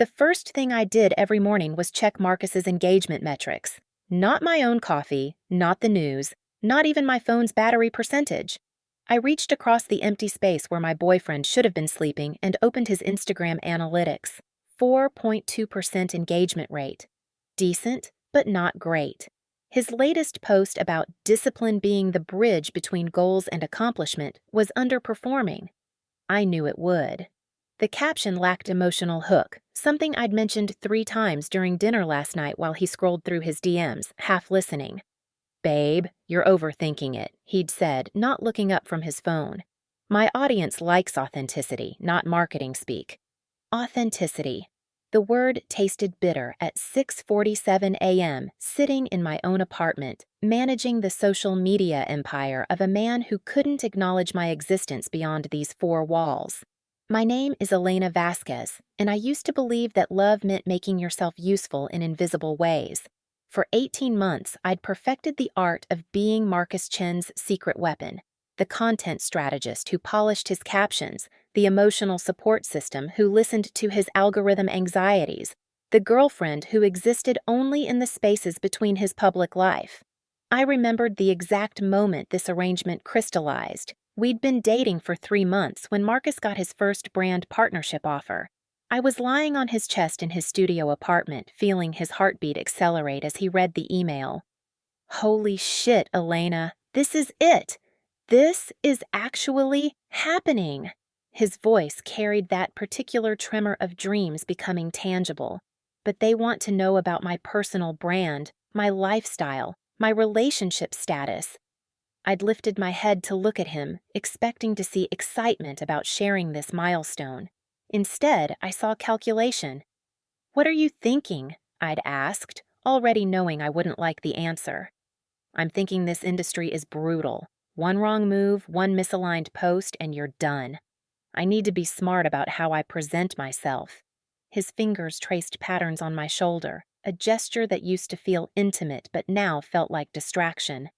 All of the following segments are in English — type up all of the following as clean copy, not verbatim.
The first thing I did every morning was check Marcus's engagement metrics. Not my own coffee, not the news, not even my phone's battery percentage. I reached across the empty space where my boyfriend should have been sleeping and opened his Instagram analytics. 4.2% engagement rate. Decent, but not great. His latest post about discipline being the bridge between goals and accomplishment was underperforming. I knew it would. The caption lacked emotional hook, something I'd mentioned 3 times during dinner last night while he scrolled through his DMs, half listening. "Babe, you're overthinking it," he'd said, not looking up from his phone. My audience likes authenticity, not marketing speak. Authenticity. The word tasted bitter at 6:47 a.m., sitting in my own apartment, managing the social media empire of a man who couldn't acknowledge my existence beyond these 4 walls. My name is Elena Vasquez, and I used to believe that love meant making yourself useful in invisible ways. For 18 months, I'd perfected the art of being Marcus Chen's secret weapon, the content strategist who polished his captions, the emotional support system who listened to his algorithm anxieties, the girlfriend who existed only in the spaces between his public life. I remembered the exact moment this arrangement crystallized. We'd been dating for 3 months when Marcus got his first brand partnership offer. I was lying on his chest in his studio apartment, feeling his heartbeat accelerate as he read the email. Holy shit, Elena, this is it! This is actually happening! His voice carried that particular tremor of dreams becoming tangible. But they want to know about my personal brand, my lifestyle, my relationship status. I'd lifted my head to look at him, expecting to see excitement about sharing this milestone. Instead, I saw calculation. "What are you thinking?" I'd asked, already knowing I wouldn't like the answer. "I'm thinking this industry is brutal. One wrong move, one misaligned post, and you're done. I need to be smart about how I present myself." His fingers traced patterns on my shoulder, a gesture that used to feel intimate but now felt like distraction.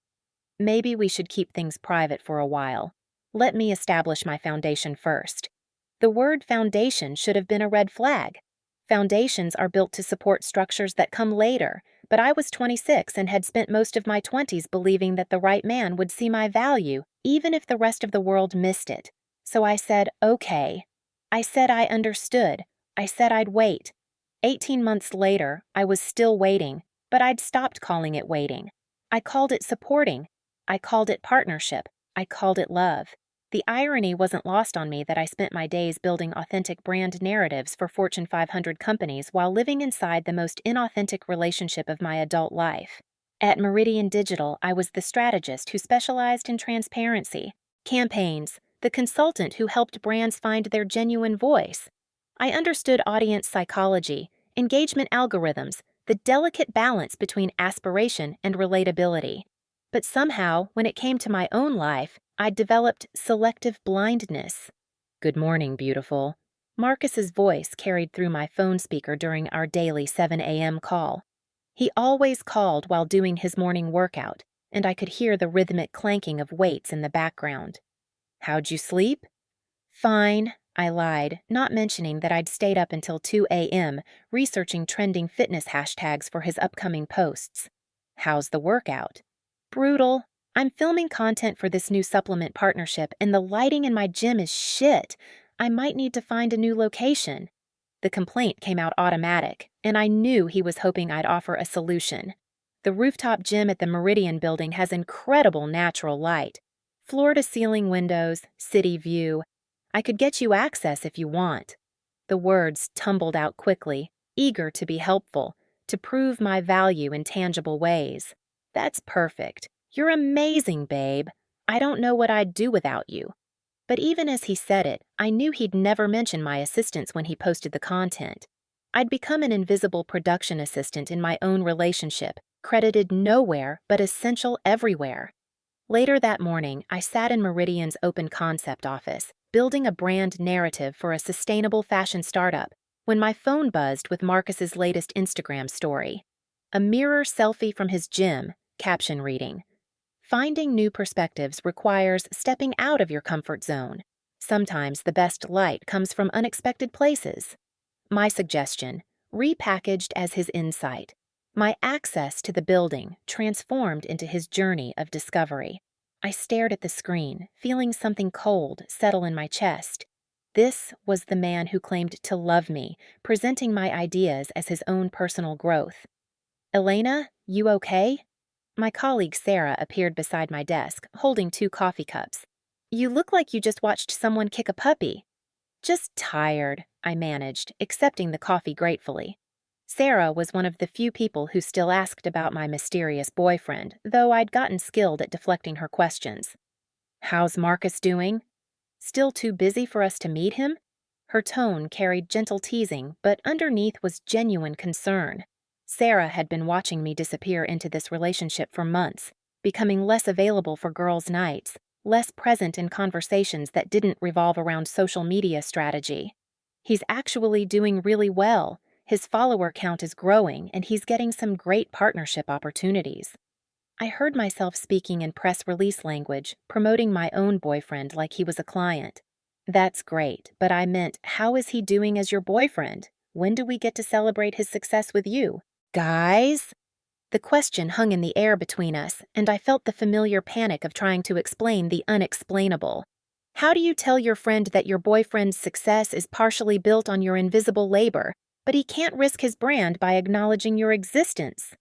"Maybe we should keep things private for a while. Let me establish my foundation first." The word foundation should have been a red flag. Foundations are built to support structures that come later, but I was 26 and had spent most of my 20s believing that the right man would see my value, even if the rest of the world missed it. So I said, okay. I said I understood. I said I'd wait. 18 months later, I was still waiting, but I'd stopped calling it waiting. I called it supporting. I called it partnership. I called it love. The irony wasn't lost on me that I spent my days building authentic brand narratives for Fortune 500 companies while living inside the most inauthentic relationship of my adult life. At Meridian Digital, I was the strategist who specialized in transparency, campaigns, the consultant who helped brands find their genuine voice. I understood audience psychology, engagement algorithms, the delicate balance between aspiration and relatability. But somehow, when it came to my own life, I'd developed selective blindness. "Good morning, beautiful." Marcus's voice carried through my phone speaker during our daily 7 a.m. call. He always called while doing his morning workout, and I could hear the rhythmic clanking of weights in the background. "How'd you sleep?" "Fine," I lied, not mentioning that I'd stayed up until 2 a.m. researching trending fitness hashtags for his upcoming posts. "How's the workout?" "Brutal. I'm filming content for this new supplement partnership, and the lighting in my gym is shit. I might need to find a new location." The complaint came out automatic, and I knew he was hoping I'd offer a solution. The rooftop gym at the Meridian building has incredible natural light. Floor-to-ceiling windows, city view. I could get you access if you want. The words tumbled out quickly, eager to be helpful, to prove my value in tangible ways. "That's perfect. You're amazing, babe. I don't know what I'd do without you." But even as he said it, I knew he'd never mention my assistance when he posted the content. I'd become an invisible production assistant in my own relationship, credited nowhere but essential everywhere. Later that morning, I sat in Meridian's open concept office, building a brand narrative for a sustainable fashion startup, when my phone buzzed with Marcus's latest Instagram story. A mirror selfie from his gym, caption reading, "Finding new perspectives requires stepping out of your comfort zone. Sometimes the best light comes from unexpected places." My suggestion, repackaged as his insight. My access to the building transformed into his journey of discovery. I stared at the screen, feeling something cold settle in my chest. This was the man who claimed to love me, presenting my ideas as his own personal growth. Elena, you okay? My colleague Sarah appeared beside my desk, holding 2 coffee cups. You look like you just watched someone kick a puppy. Just tired, I managed, accepting the coffee gratefully. Sarah was one of the few people who still asked about my mysterious boyfriend, though I'd gotten skilled at deflecting her questions. How's Marcus doing? Still too busy for us to meet him? Her tone carried gentle teasing, but underneath was genuine concern. Sarah had been watching me disappear into this relationship for months, becoming less available for girls' nights, less present in conversations that didn't revolve around social media strategy. He's actually doing really well. His follower count is growing, and he's getting some great partnership opportunities. I heard myself speaking in press release language, promoting my own boyfriend like he was a client. That's great, but I meant, how is he doing as your boyfriend? When do we get to celebrate his success with you? Guys? The question hung in the air between us, and I felt the familiar panic of trying to explain the unexplainable. How do you tell your friend that your boyfriend's success is partially built on your invisible labor, but he can't risk his brand by acknowledging your existence?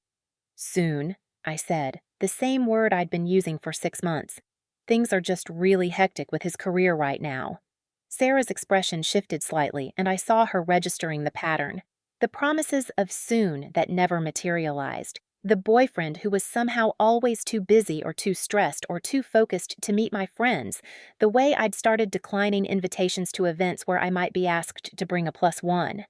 Soon, I said, the same word I'd been using for 6 months. Things are just really hectic with his career right now. Sarah's expression shifted slightly, and I saw her registering the pattern. The promises of soon that never materialized. The boyfriend who was somehow always too busy or too stressed or too focused to meet my friends. The way I'd started declining invitations to events where I might be asked to bring a +1.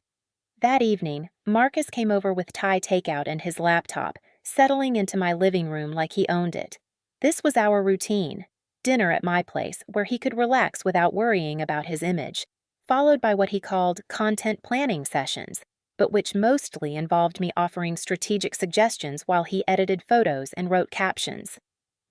That evening, Marcus came over with Thai takeout and his laptop, settling into my living room like he owned it. This was our routine. Dinner at my place, where he could relax without worrying about his image, followed by what he called content planning sessions, but which mostly involved me offering strategic suggestions while he edited photos and wrote captions.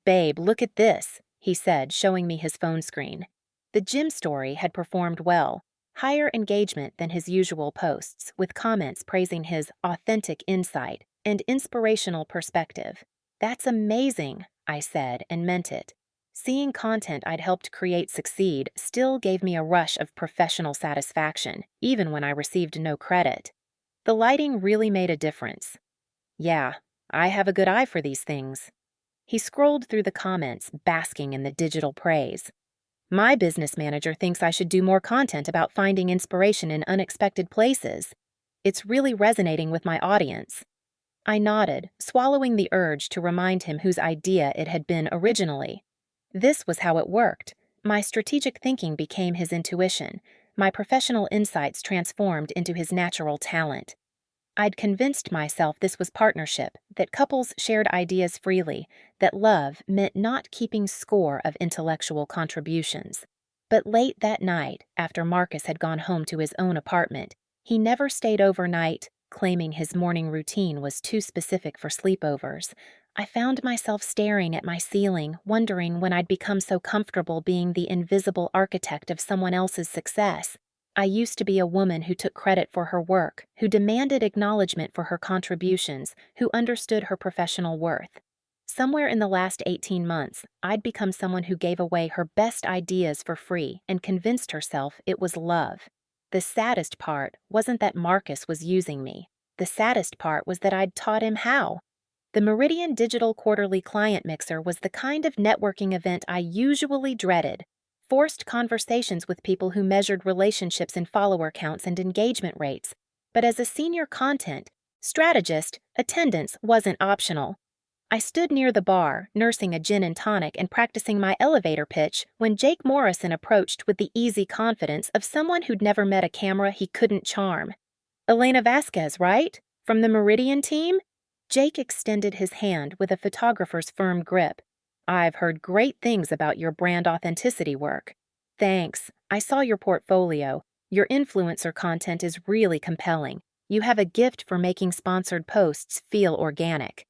"Babe, look at this," he said, showing me his phone screen. The gym story had performed well, higher engagement than his usual posts, with comments praising his authentic insight and inspirational perspective. "That's amazing," I said, and meant it. Seeing content I'd helped create succeed still gave me a rush of professional satisfaction, even when I received no credit. The lighting really made a difference. "Yeah, I have a good eye for these things." He scrolled through the comments, basking in the digital praise. "My business manager thinks I should do more content about finding inspiration in unexpected places. It's really resonating with my audience." I nodded, swallowing the urge to remind him whose idea it had been originally. This was how it worked. My strategic thinking became his intuition. My professional insights transformed into his natural talent. I'd convinced myself this was partnership, that couples shared ideas freely, that love meant not keeping score of intellectual contributions. But late that night, after Marcus had gone home to his own apartment, he never stayed overnight, claiming his morning routine was too specific for sleepovers. I found myself staring at my ceiling, wondering when I'd become so comfortable being the invisible architect of someone else's success. I used to be a woman who took credit for her work, who demanded acknowledgement for her contributions, who understood her professional worth. Somewhere in the last 18 months, I'd become someone who gave away her best ideas for free and convinced herself it was love. The saddest part wasn't that Marcus was using me. The saddest part was that I'd taught him how. The Meridian Digital Quarterly Client Mixer was the kind of networking event I usually dreaded. Forced conversations with people who measured relationships in follower counts and engagement rates. But as a senior content strategist, attendance wasn't optional. I stood near the bar, nursing a gin and tonic and practicing my elevator pitch when Jake Morrison approached with the easy confidence of someone who'd never met a camera he couldn't charm. "Elena Vasquez, right? From the Meridian team?" Jake extended his hand with a photographer's firm grip. "I've heard great things about your brand authenticity work." "Thanks. I saw your portfolio. Your influencer content is really compelling. You have a gift for making sponsored posts feel organic."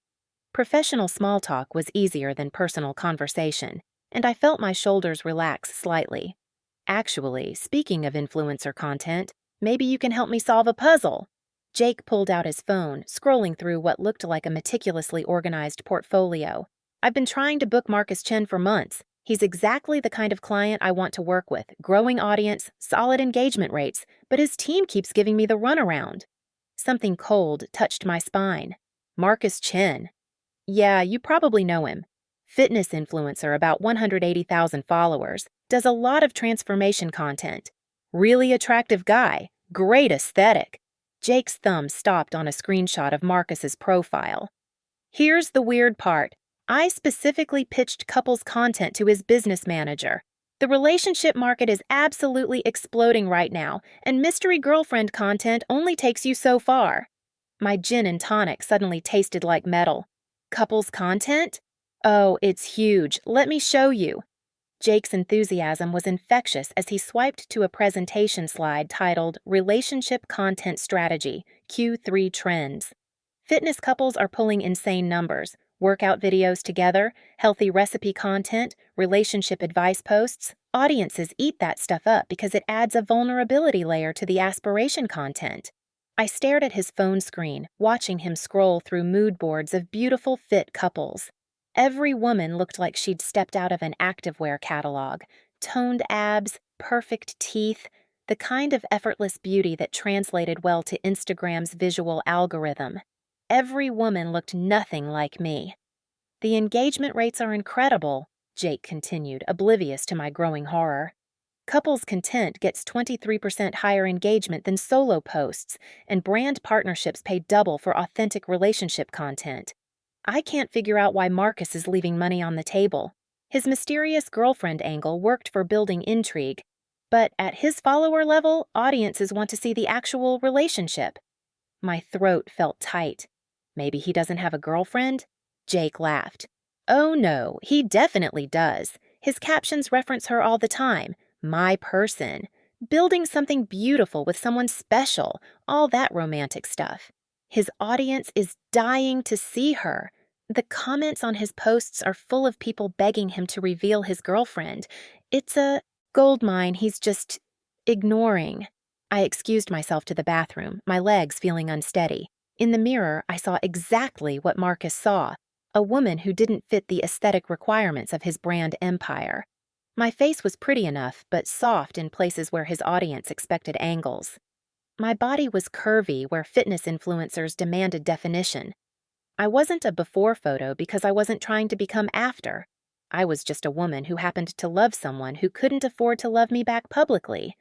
Professional small talk was easier than personal conversation, and I felt my shoulders relax slightly. Actually, speaking of influencer content, Maybe you can help me solve a puzzle. Jake pulled out his phone, scrolling through what looked like a meticulously organized portfolio. I've been trying to book Marcus Chen for months. He's exactly the kind of client I want to work with, growing audience, solid engagement rates, but his team keeps giving me the runaround. Something cold touched my spine. Marcus Chen. Yeah, you probably know him. Fitness influencer, about 180,000 followers, does a lot of transformation content. Really attractive guy, great aesthetic. Jake's thumb stopped on a screenshot of Marcus's profile. Here's the weird part. I specifically pitched couples content to his business manager. The relationship market is absolutely exploding right now, and mystery girlfriend content only takes you so far. My gin and tonic suddenly tasted like metal. Couples content? Oh, it's huge. Let me show you. Jake's enthusiasm was infectious as he swiped to a presentation slide titled Relationship Content Strategy, Q3 Trends. Fitness couples are pulling insane numbers. Workout videos together, healthy recipe content, relationship advice posts. Audiences eat that stuff up because it adds a vulnerability layer to the aspiration content. I stared at his phone screen, watching him scroll through mood boards of beautiful fit couples. Every woman looked like she'd stepped out of an activewear catalog. Toned abs, perfect teeth, the kind of effortless beauty that translated well to Instagram's visual algorithm. Every woman looked nothing like me. The engagement rates are incredible, Jake continued, oblivious to my growing horror. Couples content gets 23% higher engagement than solo posts, and brand partnerships pay double for authentic relationship content. I can't figure out why Marcus is leaving money on the table. His mysterious girlfriend angle worked for building intrigue, but at his follower level, audiences want to see the actual relationship. My throat felt tight. Maybe he doesn't have a girlfriend? Jake laughed. Oh no, he definitely does. His captions reference her all the time. My person. Building something beautiful with someone special. All that romantic stuff. His audience is dying to see her. The comments on his posts are full of people begging him to reveal his girlfriend. It's a goldmine he's just ignoring. I excused myself to the bathroom, my legs feeling unsteady. In the mirror, I saw exactly what Marcus saw, a woman who didn't fit the aesthetic requirements of his brand empire. My face was pretty enough, but soft in places where his audience expected angles. My body was curvy where fitness influencers demanded definition. I wasn't a before photo because I wasn't trying to become after. I was just a woman who happened to love someone who couldn't afford to love me back publicly.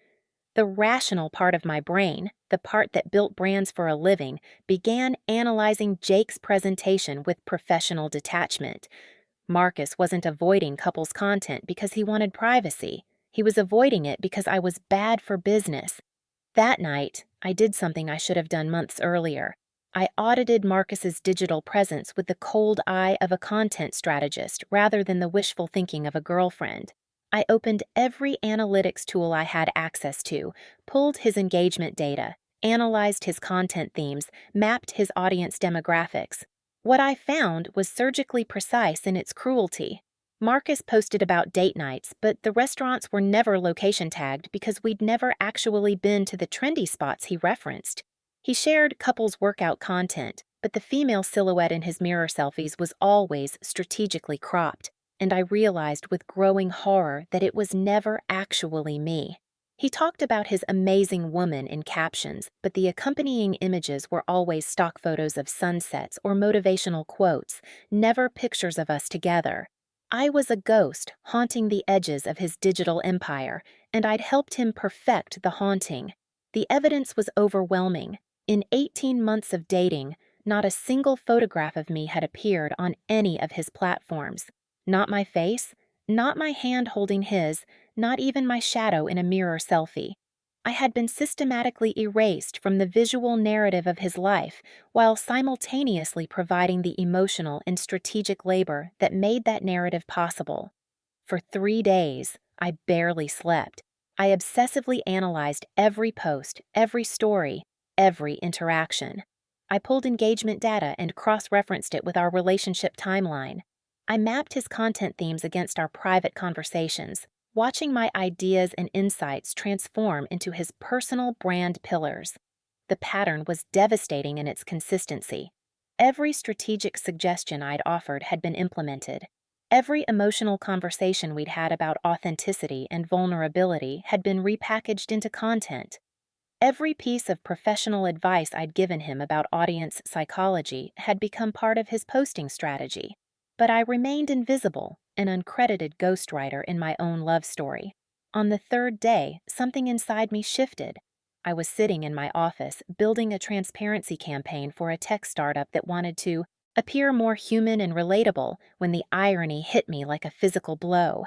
The rational part of my brain, the part that built brands for a living, began analyzing Jake's presentation with professional detachment. Marcus wasn't avoiding couples content because he wanted privacy. He was avoiding it because I was bad for business. That night, I did something I should have done months earlier. I audited Marcus's digital presence with the cold eye of a content strategist rather than the wishful thinking of a girlfriend. I opened every analytics tool I had access to, pulled his engagement data, analyzed his content themes, mapped his audience demographics. What I found was surgically precise in its cruelty. Marcus posted about date nights, but the restaurants were never location tagged because we'd never actually been to the trendy spots he referenced. He shared couples workout content, but the female silhouette in his mirror selfies was always strategically cropped, and I realized with growing horror that it was never actually me. He talked about his amazing woman in captions, but the accompanying images were always stock photos of sunsets or motivational quotes, never pictures of us together. I was a ghost haunting the edges of his digital empire, and I'd helped him perfect the haunting. The evidence was overwhelming. In 18 months of dating, not a single photograph of me had appeared on any of his platforms. Not my face, not my hand holding his, not even my shadow in a mirror selfie. I had been systematically erased from the visual narrative of his life while simultaneously providing the emotional and strategic labor that made that narrative possible. For 3 days, I barely slept. I obsessively analyzed every post, every story, every interaction. I pulled engagement data and cross-referenced it with our relationship timeline. I mapped his content themes against our private conversations. watching my ideas and insights transform into his personal brand pillars. The pattern was devastating in its consistency. Every strategic suggestion I'd offered had been implemented. Every emotional conversation we'd had about authenticity and vulnerability had been repackaged into content. Every piece of professional advice I'd given him about audience psychology had become part of his posting strategy. But I remained invisible, an uncredited ghostwriter in my own love story. On the third day, something inside me shifted. I was sitting in my office, building a transparency campaign for a tech startup that wanted to appear more human and relatable when the irony hit me like a physical blow.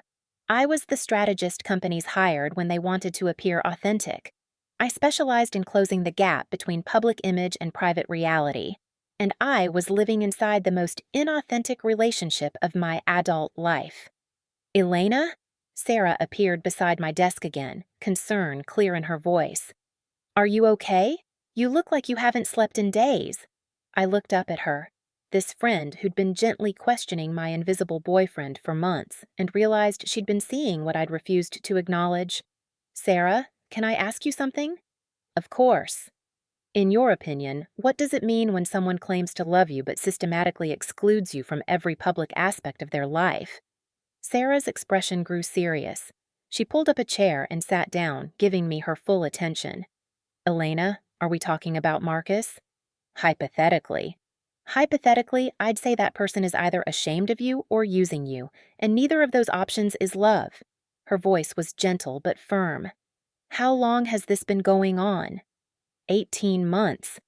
I was the strategist companies hired when they wanted to appear authentic. I specialized in closing the gap between public image and private reality, and I was living inside the most inauthentic relationship of my adult life. Elena? Sarah appeared beside my desk again, concern clear in her voice. Are you okay? You look like you haven't slept in days. I looked up at her, this friend who'd been gently questioning my invisible boyfriend for months, and realized she'd been seeing what I'd refused to acknowledge. Sarah, can I ask you something? Of course. In your opinion, what does it mean when someone claims to love you but systematically excludes you from every public aspect of their life? Sarah's expression grew serious. She pulled up a chair and sat down, giving me her full attention. Elena, are we talking about Marcus? Hypothetically. Hypothetically, I'd say that person is either ashamed of you or using you, and neither of those options is love. Her voice was gentle but firm. How long has this been going on? 18 months.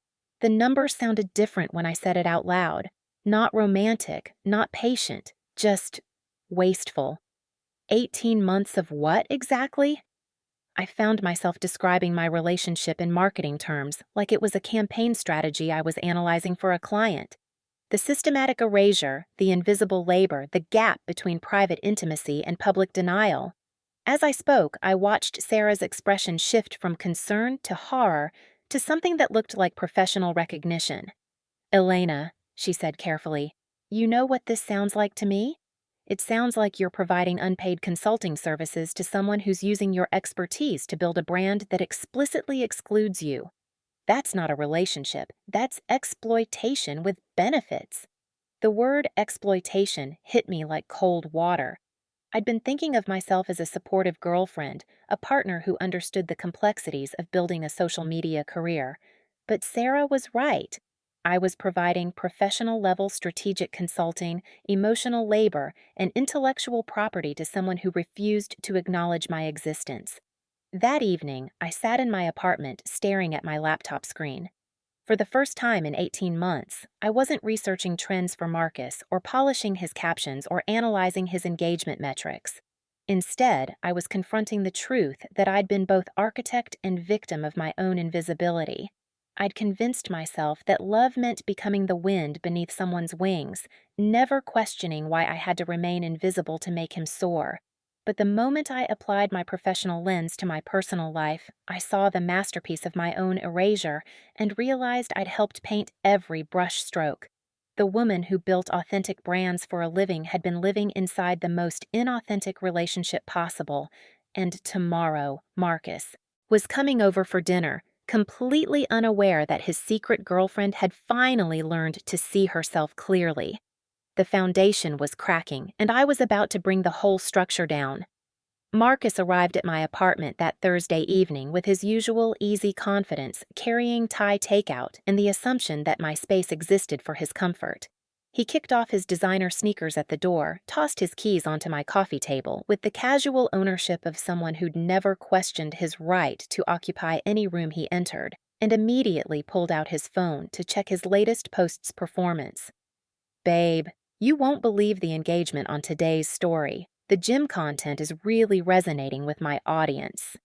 The number sounded different when I said it out loud. Not romantic, not patient, just wasteful. 18 months of what exactly? I found myself describing my relationship in marketing terms, like it was a campaign strategy I was analyzing for a client. The systematic erasure, the invisible labor, the gap between private intimacy and public denial. As I spoke, I watched Sarah's expression shift from concern to horror to something that looked like professional recognition. Elena, she said carefully, you know what this sounds like to me? It sounds like you're providing unpaid consulting services to someone who's using your expertise to build a brand that explicitly excludes you. That's not a relationship. That's exploitation with benefits. The word exploitation hit me like cold water. I'd been thinking of myself as a supportive girlfriend, a partner who understood the complexities of building a social media career. But Sarah was right. I was providing professional-level strategic consulting, emotional labor, and intellectual property to someone who refused to acknowledge my existence. That evening, I sat in my apartment staring at my laptop screen. For the first time in 18 months, I wasn't researching trends for Marcus or polishing his captions or analyzing his engagement metrics. Instead, I was confronting the truth that I'd been both architect and victim of my own invisibility. I'd convinced myself that love meant becoming the wind beneath someone's wings, never questioning why I had to remain invisible to make him soar. But the moment I applied my professional lens to my personal life, I saw the masterpiece of my own erasure and realized I'd helped paint every brushstroke. The woman who built authentic brands for a living had been living inside the most inauthentic relationship possible, and tomorrow, Marcus was coming over for dinner, completely unaware that his secret girlfriend had finally learned to see herself clearly. The foundation was cracking, and I was about to bring the whole structure down. Marcus arrived at my apartment that Thursday evening with his usual easy confidence, carrying Thai takeout and the assumption that my space existed for his comfort. He kicked off his designer sneakers at the door, tossed his keys onto my coffee table with the casual ownership of someone who'd never questioned his right to occupy any room he entered, and immediately pulled out his phone to check his latest post's performance. Babe, you won't believe the engagement on today's story. The gym content is really resonating with my audience.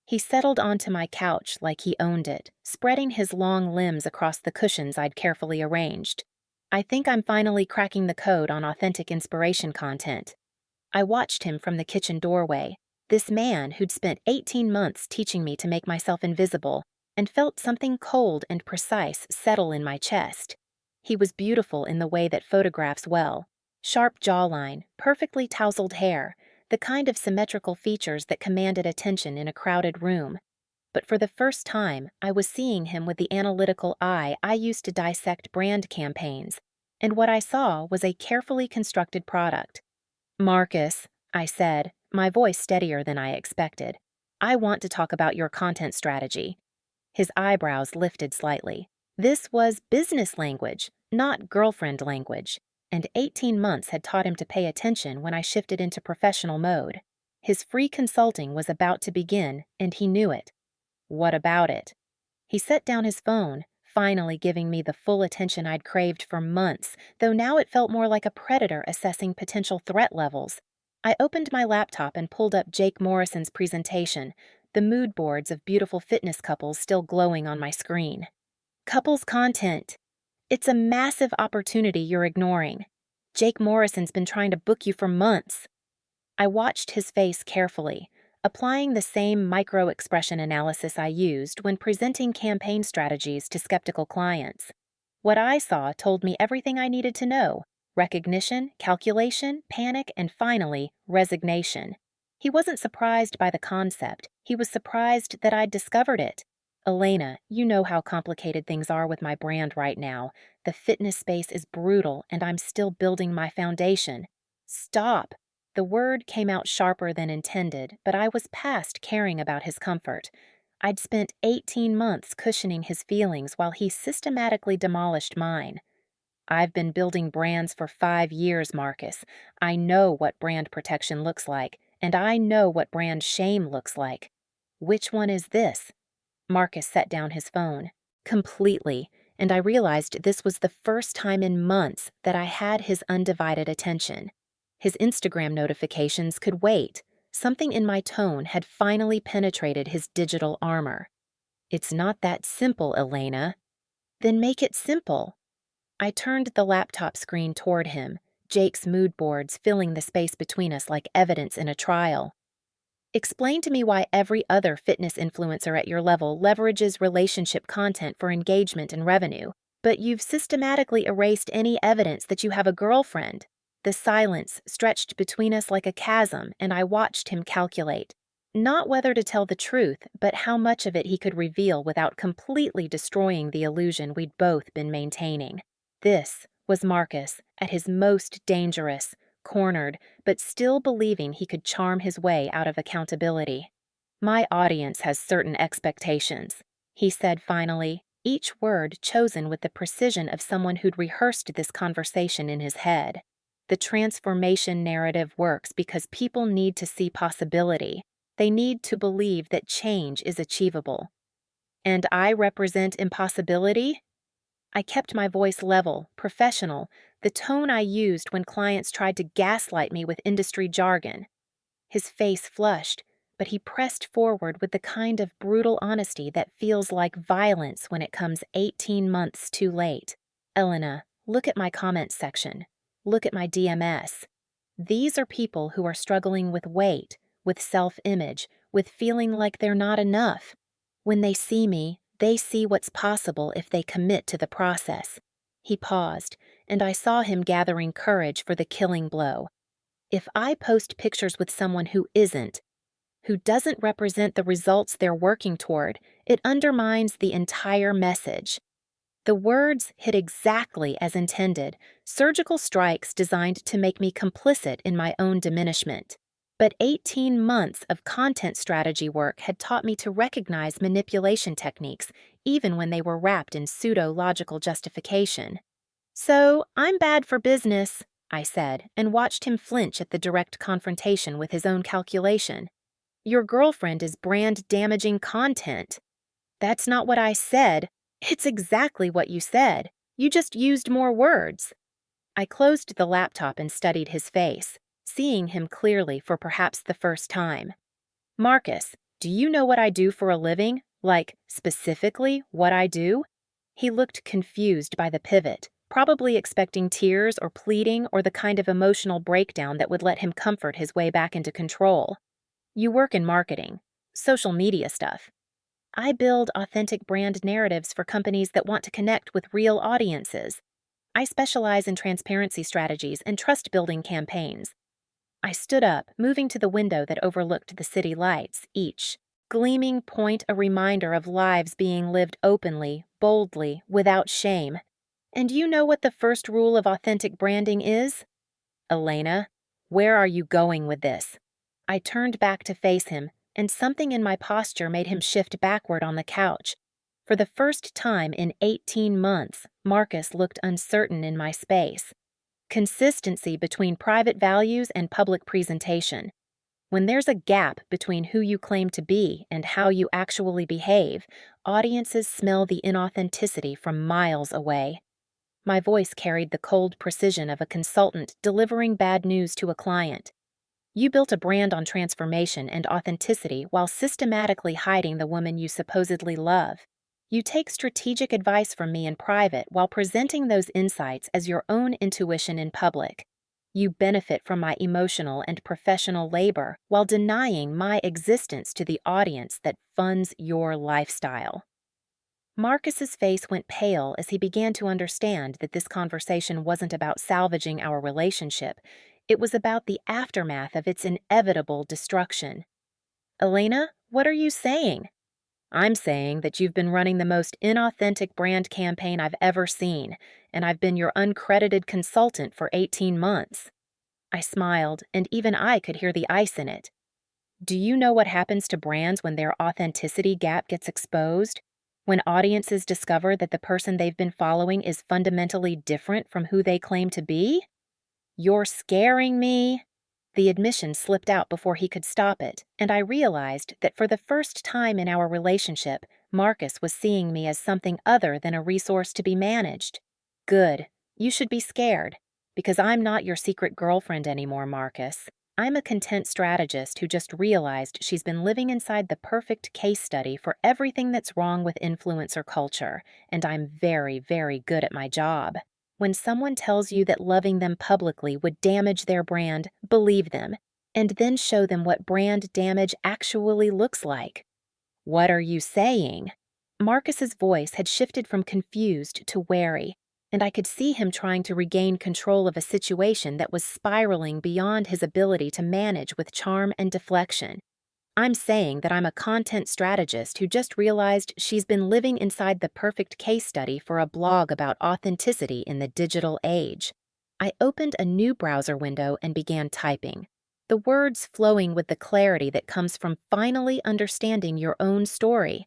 He settled onto my couch like he owned it, spreading his long limbs across the cushions I'd carefully arranged. I think I'm finally cracking the code on authentic inspiration content. I watched him from the kitchen doorway, this man who'd spent 18 months teaching me to make myself invisible, and felt something cold and precise settle in my chest. He was beautiful in the way that photographs well. Sharp jawline, perfectly tousled hair, the kind of symmetrical features that commanded attention in a crowded room. But for the first time, I was seeing him with the analytical eye I used to dissect brand campaigns, and what I saw was a carefully constructed product. "Marcus," I said, my voice steadier than I expected, "I want to talk about your content strategy." His eyebrows lifted slightly. This was business language, not girlfriend language, and 18 months had taught him to pay attention when I shifted into professional mode. His free consulting was about to begin, and he knew it. "What about it?" He set down his phone, finally giving me the full attention I'd craved for months, though now it felt more like a predator assessing potential threat levels. I opened my laptop and pulled up Jake Morrison's presentation, the mood boards of beautiful fitness couples still glowing on my screen. "Couples content. It's a massive opportunity you're ignoring. Jake Morrison's been trying to book you for months." I watched his face carefully, applying the same micro-expression analysis I used when presenting campaign strategies to skeptical clients. What I saw told me everything I needed to know: recognition, calculation, panic, and finally, resignation. He wasn't surprised by the concept. He was surprised that I'd discovered it. "Elena, you know how complicated things are with my brand right now. The fitness space is brutal, and I'm still building my foundation." "Stop." The word came out sharper than intended, but I was past caring about his comfort. I'd spent 18 months cushioning his feelings while he systematically demolished mine. "I've been building brands for 5 years, Marcus. I know what brand protection looks like, and I know what brand shame looks like." "Which one is this?" Marcus set down his phone. Completely, and I realized this was the first time in months that I had his undivided attention. His Instagram notifications could wait. Something in my tone had finally penetrated his digital armor. "It's not that simple, Elena." "Then make it simple." I turned the laptop screen toward him, Jake's mood boards filling the space between us like evidence in a trial. "Explain to me why every other fitness influencer at your level leverages relationship content for engagement and revenue, but you've systematically erased any evidence that you have a girlfriend." The silence stretched between us like a chasm, and I watched him calculate. Not whether to tell the truth, but how much of it he could reveal without completely destroying the illusion we'd both been maintaining. This was Marcus, at his most dangerous, cornered, but still believing he could charm his way out of accountability. "My audience has certain expectations," he said finally, each word chosen with the precision of someone who'd rehearsed this conversation in his head. "The transformation narrative works because people need to see possibility. They need to believe that change is achievable." "And I represent impossibility?" I kept my voice level, professional, the tone I used when clients tried to gaslight me with industry jargon. His face flushed, but he pressed forward with the kind of brutal honesty that feels like violence when it comes 18 months too late. "Elena, look at my comments section. Look at my DMS. These are people who are struggling with weight, with self-image, with feeling like they're not enough. When they see me, they see what's possible if they commit to the process." He paused, and I saw him gathering courage for the killing blow. "If I post pictures with someone who doesn't represent the results they're working toward, it undermines the entire message." The words hit exactly as intended, surgical strikes designed to make me complicit in my own diminishment. But 18 months of content strategy work had taught me to recognize manipulation techniques, even when they were wrapped in pseudo-logical justification. "So, I'm bad for business," I said, and watched him flinch at the direct confrontation with his own calculation. "Your girlfriend is brand-damaging content." "That's not what I said." "It's exactly what you said. You just used more words." I closed the laptop and studied his face, seeing him clearly for perhaps the first time. "Marcus, do you know what I do for a living? Like, specifically, what I do?" He looked confused by the pivot, probably expecting tears or pleading or the kind of emotional breakdown that would let him comfort his way back into control. "You work in marketing. Social media stuff. I build authentic brand narratives for companies that want to connect with real audiences. I specialize in transparency strategies and trust-building campaigns." I stood up, moving to the window that overlooked the city lights, each gleaming point a reminder of lives being lived openly, boldly, without shame. And you know what the first rule of authentic branding is? Elena, where are you going with this? I turned back to face him, and something in my posture made him shift backward on the couch. For the first time in 18 months, Marcus looked uncertain in my space. Consistency between private values and public presentation. When there's a gap between who you claim to be and how you actually behave, audiences smell the inauthenticity from miles away. My voice carried the cold precision of a consultant delivering bad news to a client. You built a brand on transformation and authenticity while systematically hiding the woman you supposedly love. You take strategic advice from me in private while presenting those insights as your own intuition in public. You benefit from my emotional and professional labor while denying my existence to the audience that funds your lifestyle. Marcus's face went pale as he began to understand that this conversation wasn't about salvaging our relationship. It was about the aftermath of its inevitable destruction. Elena, what are you saying? I'm saying that you've been running the most inauthentic brand campaign I've ever seen, and I've been your uncredited consultant for 18 months. I smiled, and even I could hear the ice in it. Do you know what happens to brands when their authenticity gap gets exposed? When audiences discover that the person they've been following is fundamentally different from who they claim to be? You're scaring me. The admission slipped out before he could stop it, and I realized that for the first time in our relationship, Marcus was seeing me as something other than a resource to be managed. Good. You should be scared, because I'm not your secret girlfriend anymore, Marcus. I'm a content strategist who just realized she's been living inside the perfect case study for everything that's wrong with influencer culture, and I'm very, very good at my job. When someone tells you that loving them publicly would damage their brand, believe them, and then show them what brand damage actually looks like. What are you saying? Marcus's voice had shifted from confused to wary, and I could see him trying to regain control of a situation that was spiraling beyond his ability to manage with charm and deflection. I'm saying that I'm a content strategist who just realized she's been living inside the perfect case study for a blog about authenticity in the digital age. I opened a new browser window and began typing, the words flowing with the clarity that comes from finally understanding your own story,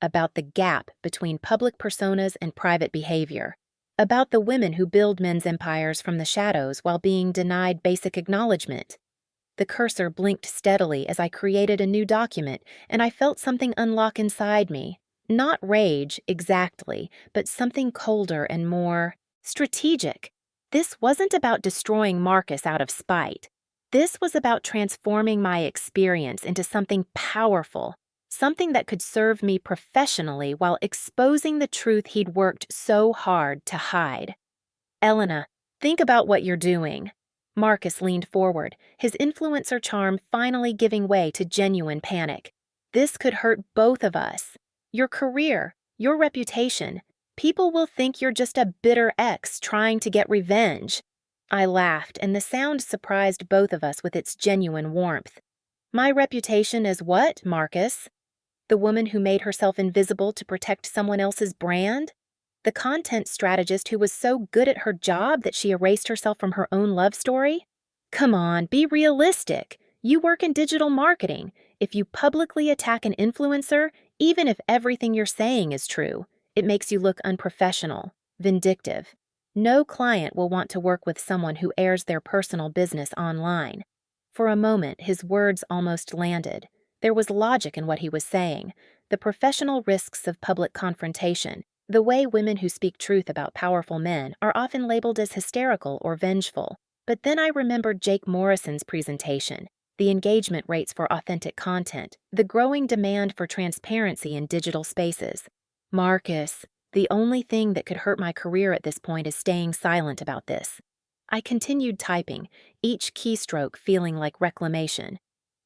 about the gap between public personas and private behavior, about the women who build men's empires from the shadows while being denied basic acknowledgement. The cursor blinked steadily as I created a new document, and I felt something unlock inside me. Not rage, exactly, but something colder and more strategic. This wasn't about destroying Marcus out of spite. This was about transforming my experience into something powerful, something that could serve me professionally while exposing the truth he'd worked so hard to hide. Elena, think about what you're doing. Marcus leaned forward, his influencer charm finally giving way to genuine panic. This could hurt both of us. Your career, your reputation. People will think you're just a bitter ex trying to get revenge. I laughed, and the sound surprised both of us with its genuine warmth. My reputation as what, Marcus? The woman who made herself invisible to protect someone else's brand? The content strategist who was so good at her job that she erased herself from her own love story? Come on, be realistic. You work in digital marketing. If you publicly attack an influencer, even if everything you're saying is true, it makes you look unprofessional, vindictive. No client will want to work with someone who airs their personal business online. For a moment, his words almost landed. There was logic in what he was saying. The professional risks of public confrontation. The way women who speak truth about powerful men are often labeled as hysterical or vengeful. But then I remembered Jake Morrison's presentation, the engagement rates for authentic content, the growing demand for transparency in digital spaces. Marcus, the only thing that could hurt my career at this point is staying silent about this. I continued typing, each keystroke feeling like reclamation.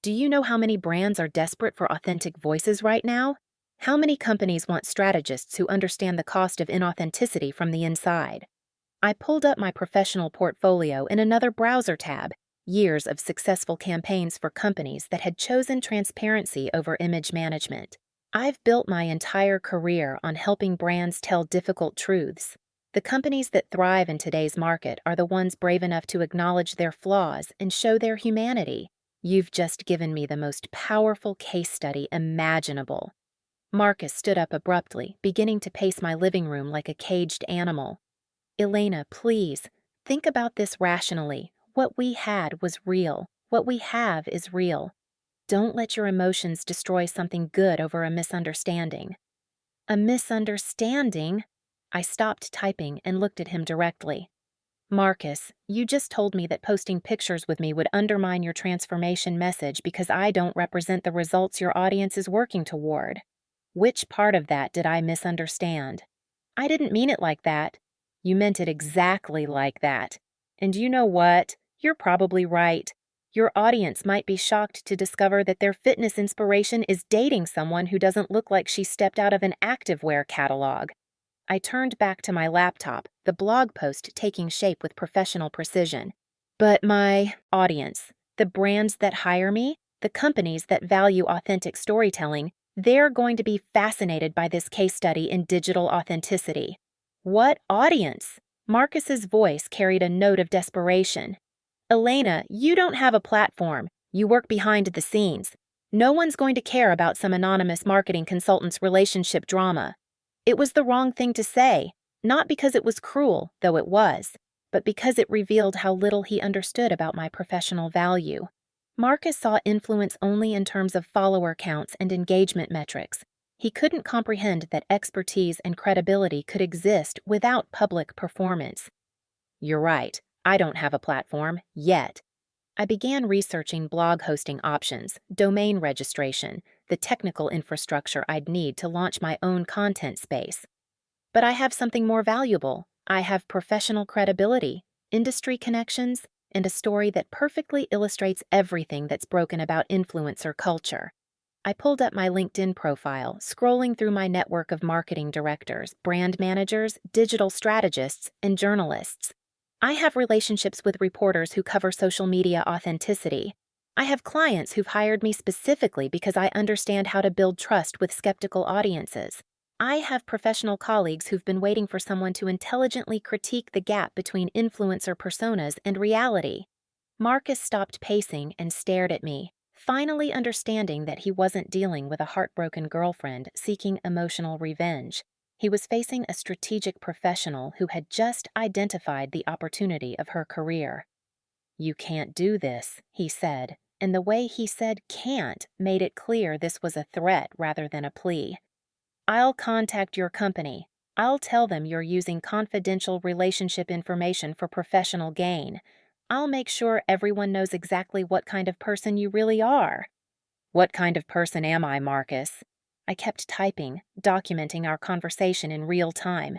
Do you know how many brands are desperate for authentic voices right now? How many companies want strategists who understand the cost of inauthenticity from the inside? I pulled up my professional portfolio in another browser tab, years of successful campaigns for companies that had chosen transparency over image management. I've built my entire career on helping brands tell difficult truths. The companies that thrive in today's market are the ones brave enough to acknowledge their flaws and show their humanity. You've just given me the most powerful case study imaginable. Marcus stood up abruptly, beginning to pace my living room like a caged animal. Elena, please, think about this rationally. What we had was real. What we have is real. Don't let your emotions destroy something good over a misunderstanding. A misunderstanding? I stopped typing and looked at him directly. Marcus, you just told me that posting pictures with me would undermine your transformation message because I don't represent the results your audience is working toward. Which part of that did I misunderstand? I didn't mean it like that. You meant it exactly like that. And you know what? You're probably right. Your audience might be shocked to discover that their fitness inspiration is dating someone who doesn't look like she stepped out of an activewear catalog. I turned back to my laptop, the blog post taking shape with professional precision. But my audience, the brands that hire me, the companies that value authentic storytelling, they're going to be fascinated by this case study in digital authenticity. What audience? Marcus's voice carried a note of desperation. Elena, you don't have a platform. You work behind the scenes. No one's going to care about some anonymous marketing consultant's relationship drama. It was the wrong thing to say, not because it was cruel, though it was, but because it revealed how little he understood about my professional value. Marcus saw influence only in terms of follower counts and engagement metrics. He couldn't comprehend that expertise and credibility could exist without public performance. You're right, I don't have a platform, yet. I began researching blog hosting options, domain registration, the technical infrastructure I'd need to launch my own content space. But I have something more valuable. I have professional credibility, industry connections, and a story that perfectly illustrates everything that's broken about influencer culture. I pulled up my LinkedIn profile, scrolling through my network of marketing directors, brand managers, digital strategists, and journalists. I have relationships with reporters who cover social media authenticity. I have clients who've hired me specifically because I understand how to build trust with skeptical audiences. I have professional colleagues who've been waiting for someone to intelligently critique the gap between influencer personas and reality. Marcus stopped pacing and stared at me, finally understanding that he wasn't dealing with a heartbroken girlfriend seeking emotional revenge. He was facing a strategic professional who had just identified the opportunity of her career. You can't do this, he said, and the way he said can't made it clear this was a threat rather than a plea. I'll contact your company. I'll tell them you're using confidential relationship information for professional gain. I'll make sure everyone knows exactly what kind of person you really are. What kind of person am I, Marcus? I kept typing, documenting our conversation in real time.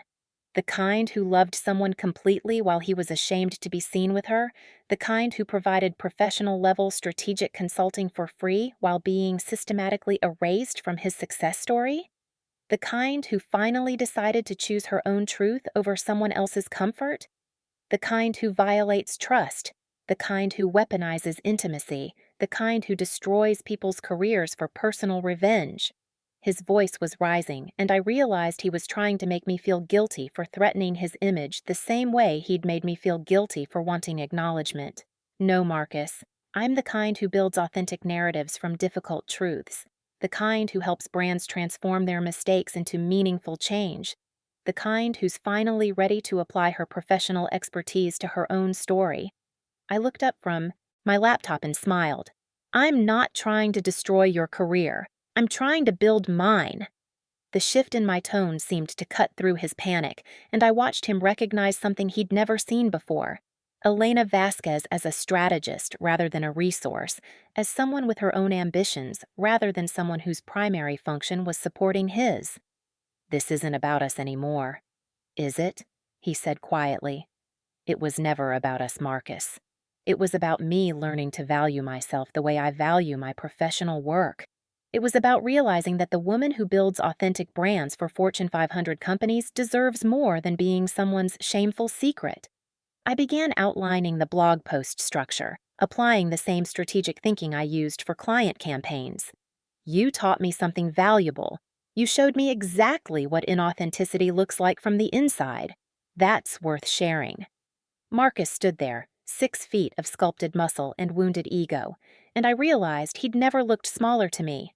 The kind who loved someone completely while he was ashamed to be seen with her, the kind who provided professional-level strategic consulting for free while being systematically erased from his success story? The kind who finally decided to choose her own truth over someone else's comfort? The kind who violates trust? The kind who weaponizes intimacy? The kind who destroys people's careers for personal revenge? His voice was rising, and I realized he was trying to make me feel guilty for threatening his image the same way he'd made me feel guilty for wanting acknowledgement. No, Marcus. I'm the kind who builds authentic narratives from difficult truths. The kind who helps brands transform their mistakes into meaningful change. The kind who's finally ready to apply her professional expertise to her own story. I looked up from my laptop and smiled. I'm not trying to destroy your career. I'm trying to build mine. The shift in my tone seemed to cut through his panic, and I watched him recognize something he'd never seen before. Elena Vasquez as a strategist rather than a resource, as someone with her own ambitions rather than someone whose primary function was supporting his. This isn't about us anymore, is it? He said quietly. It was never about us, Marcus. It was about me learning to value myself the way I value my professional work. It was about realizing that the woman who builds authentic brands for Fortune 500 companies deserves more than being someone's shameful secret. I began outlining the blog post structure, applying the same strategic thinking I used for client campaigns. You taught me something valuable. You showed me exactly what inauthenticity looks like from the inside. That's worth sharing. Marcus stood there, 6 feet of sculpted muscle and wounded ego, and I realized he'd never looked smaller to me.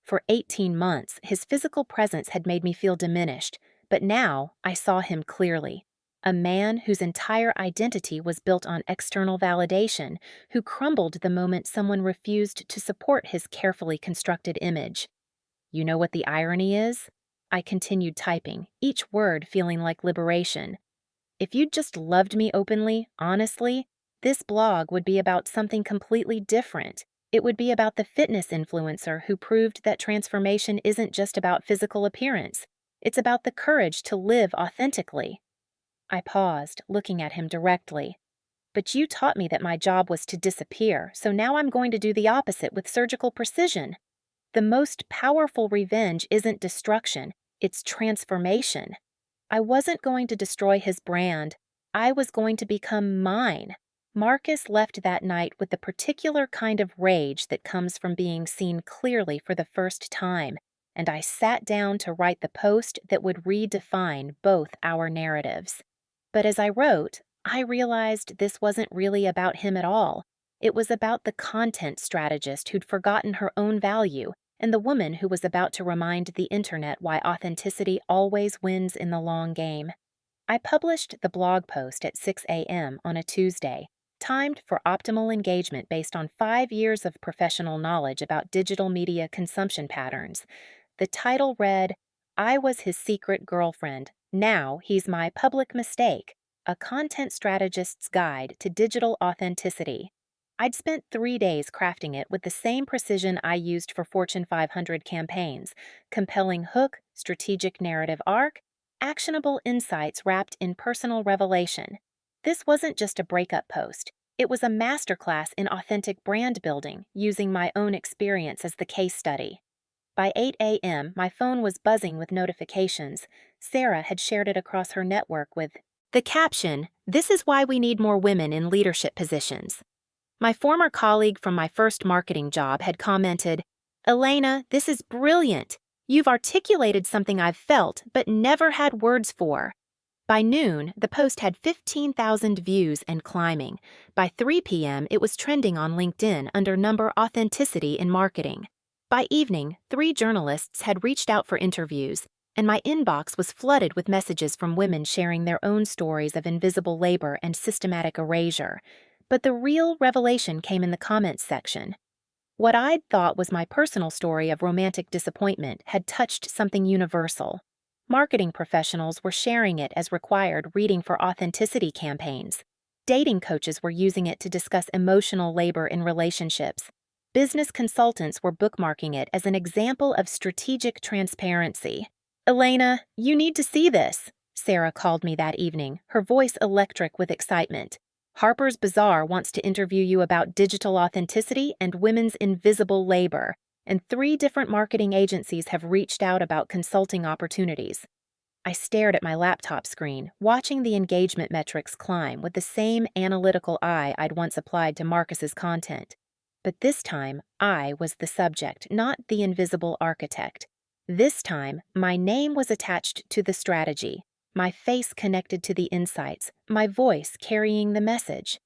For 18 months, his physical presence had made me feel diminished, but now I saw him clearly. A man whose entire identity was built on external validation, who crumbled the moment someone refused to support his carefully constructed image. You know what the irony is? I continued typing, each word feeling like liberation. If you'd just loved me openly, honestly, this blog would be about something completely different. It would be about the fitness influencer who proved that transformation isn't just about physical appearance. It's about the courage to live authentically. I paused, looking at him directly. But you taught me that my job was to disappear, so now I'm going to do the opposite with surgical precision. The most powerful revenge isn't destruction, it's transformation. I wasn't going to destroy his brand. I was going to become mine. Marcus left that night with the particular kind of rage that comes from being seen clearly for the first time, and I sat down to write the post that would redefine both our narratives. But as I wrote, I realized this wasn't really about him at all. It was about the content strategist who'd forgotten her own value and the woman who was about to remind the internet why authenticity always wins in the long game. I published the blog post at 6 a.m. on a Tuesday, timed for optimal engagement based on 5 years of professional knowledge about digital media consumption patterns. The title read, "I was his secret girlfriend. Now he's my public mistake. A content strategist's guide to digital authenticity." I'd spent 3 days crafting it with the same precision I used for Fortune 500 campaigns: compelling hook, strategic narrative arc, actionable insights wrapped in personal revelation. This wasn't just a breakup post. It was a masterclass in authentic brand building, using my own experience as the case study. By 8 a.m., my phone was buzzing with notifications. Sarah had shared it across her network with the caption, "This is why we need more women in leadership positions." My former colleague from my first marketing job had commented, "Elena, this is brilliant. You've articulated something I've felt but never had words for." By noon, the post had 15,000 views and climbing. By 3 p.m., it was trending on LinkedIn under number Authenticity in Marketing. By evening, 3 journalists had reached out for interviews, and my inbox was flooded with messages from women sharing their own stories of invisible labor and systematic erasure. But the real revelation came in the comments section. What I'd thought was my personal story of romantic disappointment had touched something universal. Marketing professionals were sharing it as required reading for authenticity campaigns. Dating coaches were using it to discuss emotional labor in relationships. Business consultants were bookmarking it as an example of strategic transparency. "Elena, you need to see this," Sarah called me that evening, her voice electric with excitement. "Harper's Bazaar wants to interview you about digital authenticity and women's invisible labor, and 3 different marketing agencies have reached out about consulting opportunities." I stared at my laptop screen, watching the engagement metrics climb with the same analytical eye I'd once applied to Marcus's content. But this time, I was the subject, not the invisible architect. This time, my name was attached to the strategy. My face connected to the insights, my voice carrying the message.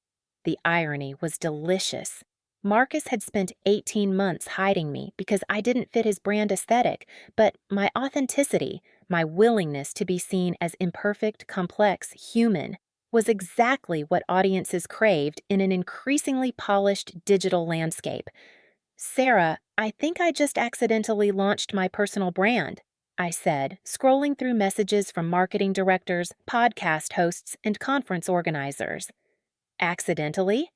The irony was delicious. Marcus had spent 18 months hiding me because I didn't fit his brand aesthetic, but my authenticity, my willingness to be seen as imperfect, complex, human, was exactly what audiences craved in an increasingly polished digital landscape. "Sarah, I think I just accidentally launched my personal brand," I said, scrolling through messages from marketing directors, podcast hosts, and conference organizers. "Accidentally?"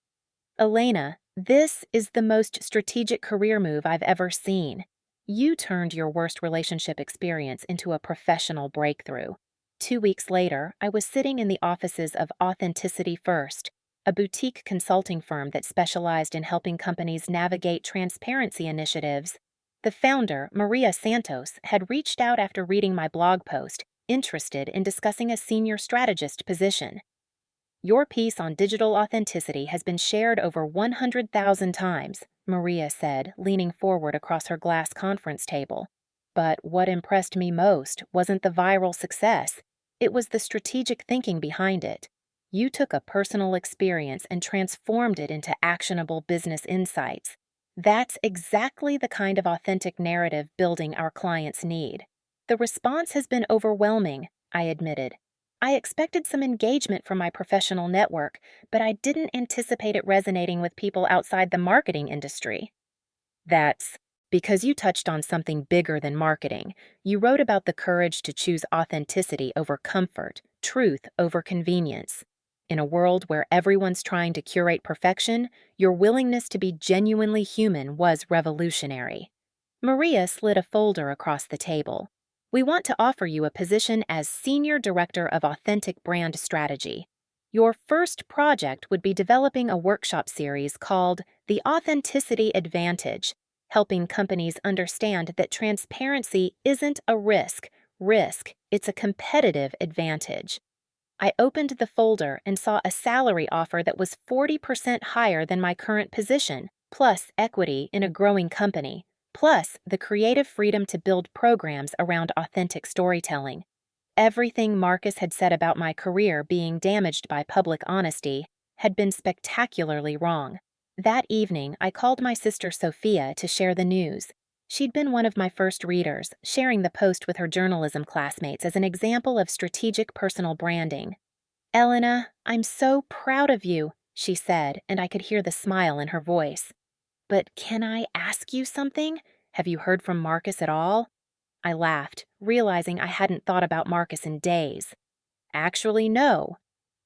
"Elena, this is the most strategic career move I've ever seen. You turned your worst relationship experience into a professional breakthrough." 2 weeks later, I was sitting in the offices of Authenticity First, a boutique consulting firm that specialized in helping companies navigate transparency initiatives. The founder, Maria Santos, had reached out after reading my blog post, interested in discussing a senior strategist position. Your piece on digital authenticity has been shared over 100,000 times, Maria said, leaning forward across her glass conference table. But what impressed me most wasn't the viral success. It was the strategic thinking behind it. You took a personal experience and transformed it into actionable business insights. That's exactly the kind of authentic narrative building our clients need. The response has been overwhelming, I admitted. I expected some engagement from my professional network, but I didn't anticipate it resonating with people outside the marketing industry. That's because you touched on something bigger than marketing. You wrote about the courage to choose authenticity over comfort, truth over convenience. In a world where everyone's trying to curate perfection, your willingness to be genuinely human was revolutionary. Maria slid a folder across the table. We want to offer you a position as Senior Director of Authentic Brand Strategy. Your first project would be developing a workshop series called The Authenticity Advantage, helping companies understand that transparency isn't a risk, it's a competitive advantage. I opened the folder and saw a salary offer that was 40% higher than my current position, plus equity in a growing company, plus the creative freedom to build programs around authentic storytelling. Everything Marcus had said about my career being damaged by public honesty had been spectacularly wrong. That evening, I called my sister Sophia to share the news. She'd been one of my first readers, sharing the post with her journalism classmates as an example of strategic personal branding. "Elena, I'm so proud of you," she said, and I could hear the smile in her voice. "But can I ask you something? Have you heard from Marcus at all?" I laughed, realizing I hadn't thought about Marcus in days. "Actually, no.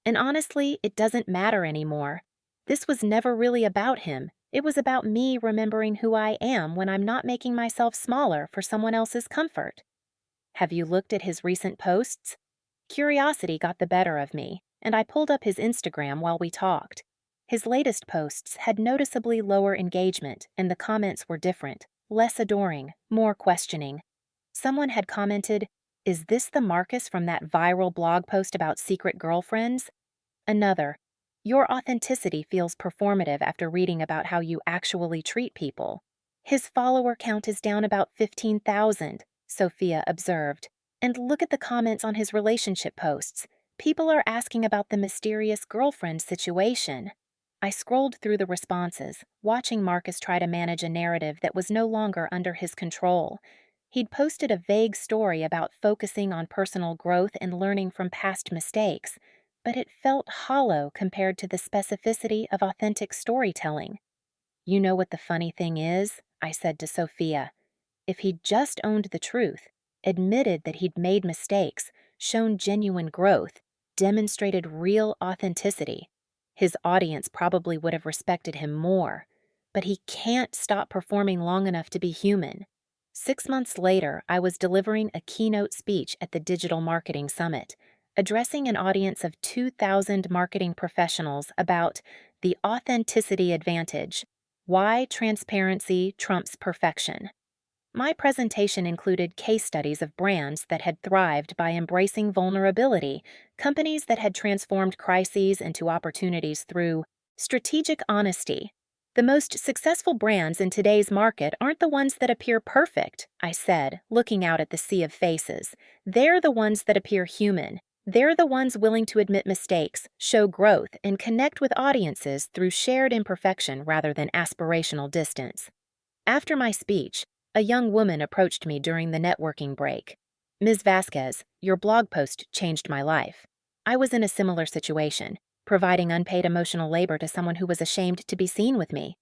And honestly, it doesn't matter anymore. This was never really about him. It was about me remembering who I am when I'm not making myself smaller for someone else's comfort." "Have you looked at his recent posts?" Curiosity got the better of me, and I pulled up his Instagram while we talked. His latest posts had noticeably lower engagement, and the comments were different, less adoring, more questioning. Someone had commented, "Is this the Marcus from that viral blog post about secret girlfriends?" Another, "Your authenticity feels performative after reading about how you actually treat people." "His follower count is down about 15,000, Sophia observed. "And look at the comments on his relationship posts. People are asking about the mysterious girlfriend situation." I scrolled through the responses, watching Marcus try to manage a narrative that was no longer under his control. He'd posted a vague story about focusing on personal growth and learning from past mistakes, but it felt hollow compared to the specificity of authentic storytelling. "You know what the funny thing is?" I said to Sophia. "If he'd just owned the truth, admitted that he'd made mistakes, shown genuine growth, demonstrated real authenticity, his audience probably would have respected him more. But he can't stop performing long enough to be human." 6 months later, I was delivering a keynote speech at the Digital Marketing Summit, addressing an audience of 2,000 marketing professionals about the authenticity advantage, why transparency trumps perfection. My presentation included case studies of brands that had thrived by embracing vulnerability, companies that had transformed crises into opportunities through strategic honesty. "The most successful brands in today's market aren't the ones that appear perfect," I said, looking out at the sea of faces. "They're the ones that appear human. They're the ones willing to admit mistakes, show growth, and connect with audiences through shared imperfection rather than aspirational distance." After my speech, a young woman approached me during the networking break. "Ms. Vasquez, your blog post changed my life." I was in a similar situation, providing unpaid emotional labor to someone who was ashamed to be seen with me.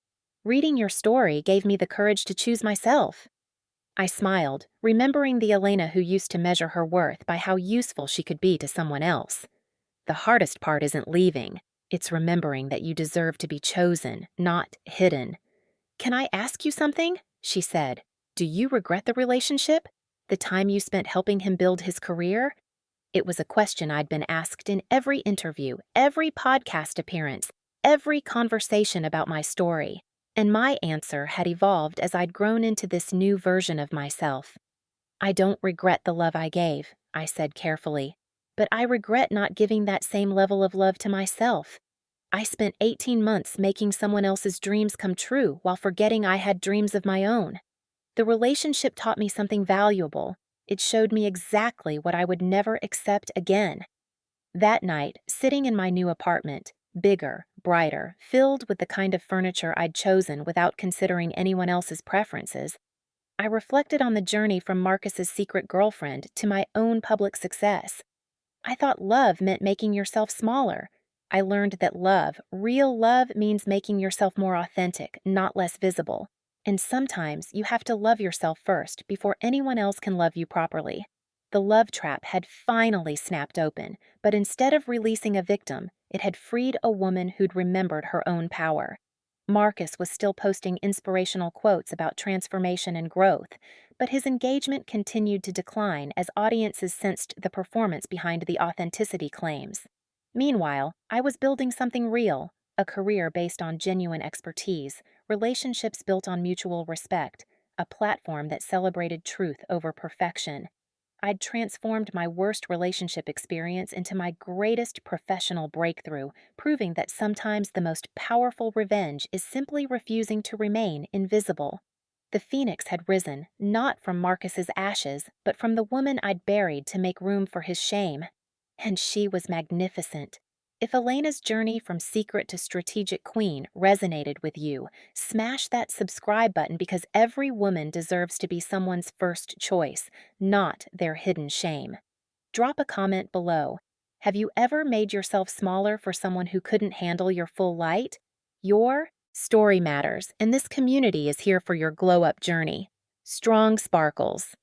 "Reading your story gave me the courage to choose myself." I smiled, remembering the Elena who used to measure her worth by how useful she could be to someone else. "The hardest part isn't leaving. It's remembering that you deserve to be chosen, not hidden." "Can I ask you something?" she said. "Do you regret the relationship? The time you spent helping him build his career?" It was a question I'd been asked in every interview, every podcast appearance, every conversation about my story, and my answer had evolved as I'd grown into this new version of myself. "I don't regret the love I gave," I said carefully. but I regret not giving that same level of love to myself. I spent 18 months making someone else's dreams come true while forgetting I had dreams of my own. The relationship taught me something valuable. It showed me exactly what I would never accept again. That night, sitting in my new apartment, bigger, brighter, filled with the kind of furniture I'd chosen without considering anyone else's preferences, I reflected on the journey from Marcus's secret girlfriend to my own public success. I thought love meant making yourself smaller. I learned that love, real love, means making yourself more authentic, not less visible. And sometimes you have to love yourself first before anyone else can love you properly. The love trap had finally snapped open, but instead of releasing a victim, it had freed a woman who'd remembered her own power. Marcus was still posting inspirational quotes about transformation and growth, but his engagement continued to decline as audiences sensed the performance behind the authenticity claims. Meanwhile, I was building something real, a career based on genuine expertise, relationships built on mutual respect, a platform that celebrated truth over perfection. I'd transformed my worst relationship experience into my greatest professional breakthrough, proving that sometimes the most powerful revenge is simply refusing to remain invisible. The phoenix had risen, not from Marcus's ashes, but from the woman I'd buried to make room for his shame. And she was magnificent. If Elena's journey from secret to strategic queen resonated with you, smash that subscribe button because every woman deserves to be someone's first choice, not their hidden shame. Drop a comment below. Have you ever made yourself smaller for someone who couldn't handle your full light? Your story matters, and this community is here for your glow-up journey. Strong sparkles.